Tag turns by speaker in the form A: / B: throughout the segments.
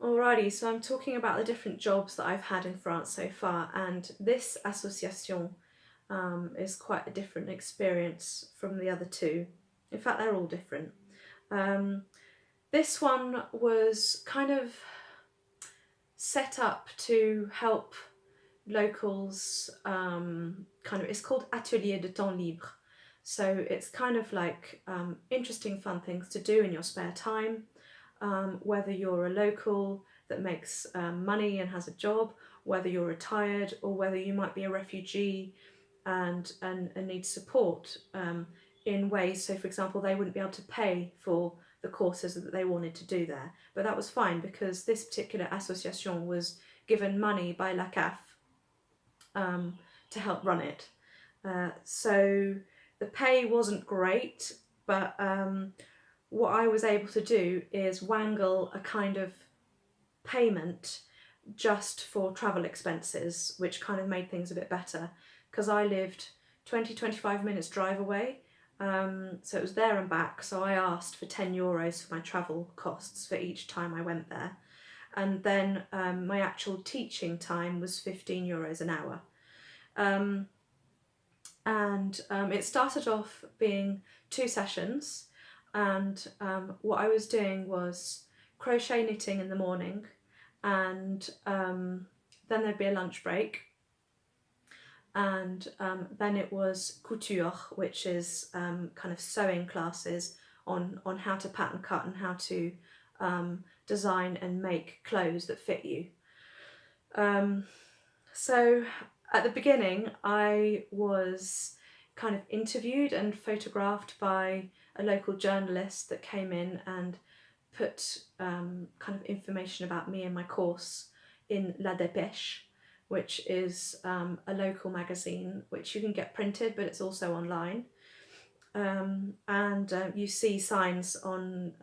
A: Alrighty, so I'm talking about the different jobs that I've had in France so far, and this association is quite a different experience from the other two. In fact, they're all different. Um, this one was kind of set up to help locals, it's called Atelier de Temps Libre. So it's kind of like interesting, fun things to do in your spare time. Whether you're a local that makes money and has a job, whether you're retired, or whether you might be a refugee and need support in ways. So, for example, they wouldn't be able to pay for the courses that they wanted to do there, but that was fine because this particular association was given money by La CAF to help run it. So the pay wasn't great, but what I was able to do is wangle a kind of payment just for travel expenses, which kind of made things a bit better because I lived 20-25 minutes drive away. So it was there and back. So I asked for €10 for my travel costs for each time I went there. And then my actual teaching time was €15 an hour. It started off being 2 sessions, and what I was doing was crochet knitting in the morning, and then there'd be a lunch break, and then it was couture, which is kind of sewing classes on how to pattern cut and how to design and make clothes that fit you. So at the beginning I was kind of interviewed and photographed by a local journalist that came in and put kind of information about me and my course in La Dépêche, which is a local magazine which you can get printed, but it's also online. You see signs on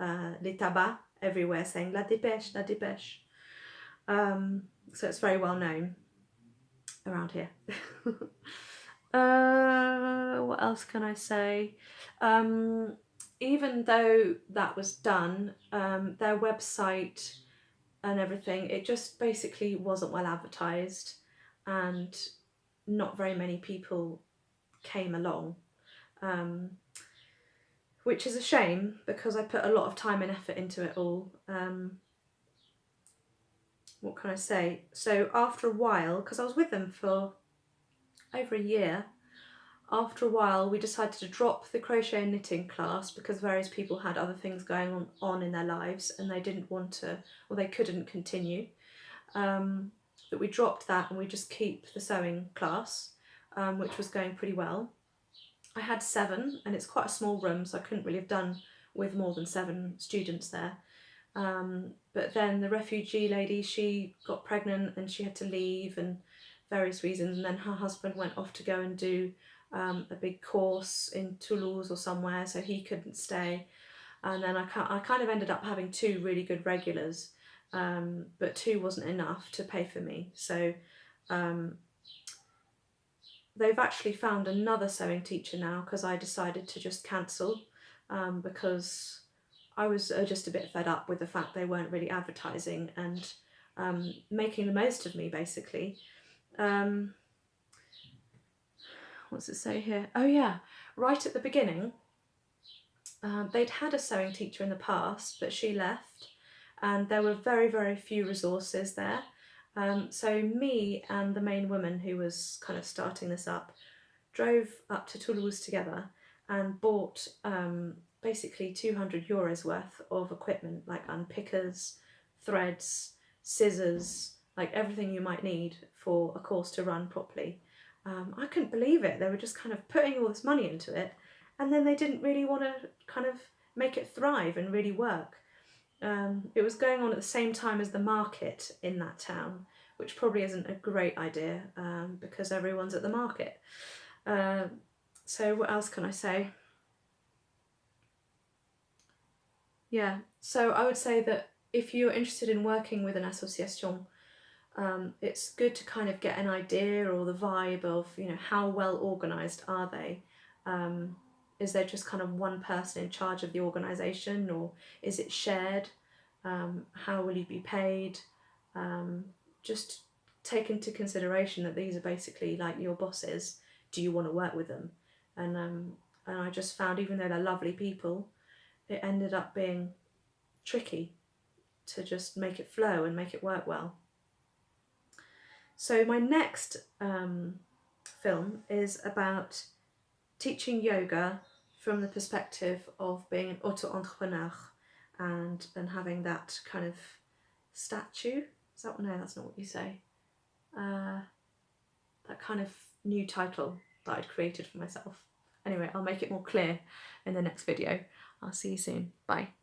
A: les tabacs everywhere saying La Dépêche, La Dépêche. So it's very well known around here. What else can I say? Even though that was done, their website and everything, it just basically wasn't well advertised, and not very many people came along, which is a shame because I put a lot of time and effort into it all. What can I say? So after a while, because I was with them for over a year, after a while we decided to drop the crochet and knitting class because various people had other things going on in their lives and they didn't want to, or they couldn't continue. But we dropped that and we just keep the sewing class, which was going pretty well. I had 7 and it's quite a small room, so I couldn't really have done with more than 7 students there. But then the refugee lady, she got pregnant and she had to leave and various reasons, and then her husband went off to go and do a big course in Toulouse or somewhere, so he couldn't stay. And then I kind of ended up having 2 really good regulars, but 2 wasn't enough to pay for me. So they've actually found another sewing teacher now because I decided to just cancel because I was just a bit fed up with the fact they weren't really advertising and making the most of me, basically. What's it say here? Oh yeah, right at the beginning, they'd had a sewing teacher in the past, but she left, and there were very, very few resources there. So me and the main woman who was kind of starting this up drove up to Toulouse together and bought basically €200 worth of equipment, like unpickers, threads, scissors, like everything you might need for a course to run properly. I couldn't believe it. They were just kind of putting all this money into it, and then they didn't really want to kind of make it thrive and really work. It was going on at the same time as the market in that town, which probably isn't a great idea because everyone's at the market. So what else can I say? Yeah, so I would say that if you're interested in working with an association, it's good to kind of get an idea or the vibe of, you know, how well organised are they? Is there just kind of one person in charge of the organisation, or is it shared? how will you be paid, just take into consideration that these are basically like your bosses. Do you want to work with them? And I just found, even though they're lovely people, it ended up being tricky to just make it flow and make it work well. So my next film is about teaching yoga from the perspective of being an auto-entrepreneur and having that kind of statue. Is that, no, that's not what you say. That kind of new title that I'd created for myself. Anyway, I'll make it more clear in the next video. I'll see you soon. Bye.